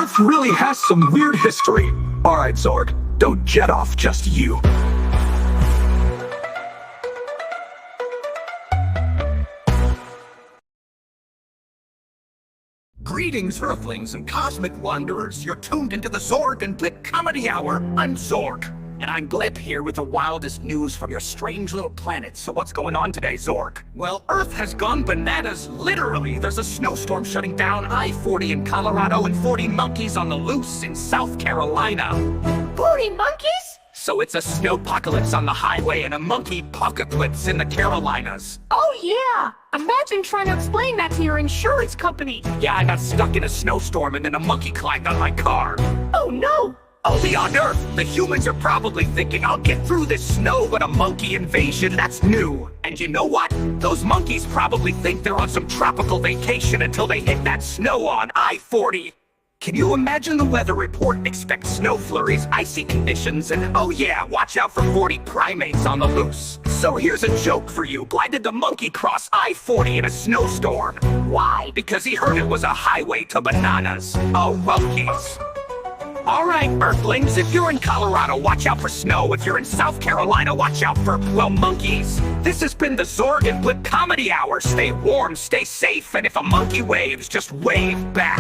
Earth really has some weird history. Alright, Zorg, don't jet off just you. Greetings, Earthlings and cosmic wanderers. You're tuned into the Zorg and Blip Comedy Hour. I'm Zorg, and I'm Blip here with the wildest news from your strange little planet. So what's going on today, Zorg? Well, Earth has gone bananas, literally. There's a snowstorm shutting down I-40 in Colorado and 40 monkeys on the loose in South Carolina. 40 monkeys? So it's a snowpocalypse on the highway and a monkey-pocalypse in the Carolinas. Oh yeah! Imagine trying to explain that to your insurance company. Yeah, I got stuck in a snowstorm and then a monkey climbed on my car. Oh no! Only on Earth, the humans are probably thinking, I'll get through this snow, but a monkey invasion, that's new. And you know what? Those monkeys probably think they're on some tropical vacation until they hit that snow on I-40. Can you imagine the weather report expects snow flurries, icy conditions, and oh yeah, watch out for 40 primates on the loose. So here's a joke for you. Why did the monkey cross I-40 in a snowstorm? Why? Because he heard it was a highway to bananas. Oh, monkeys. Alright, Earthlings, if you're in Colorado, watch out for snow. If you're in South Carolina, watch out for, well, monkeys. This has been the Zorg and Blip Comedy Hour. Stay warm, stay safe, and if a monkey waves, just wave back.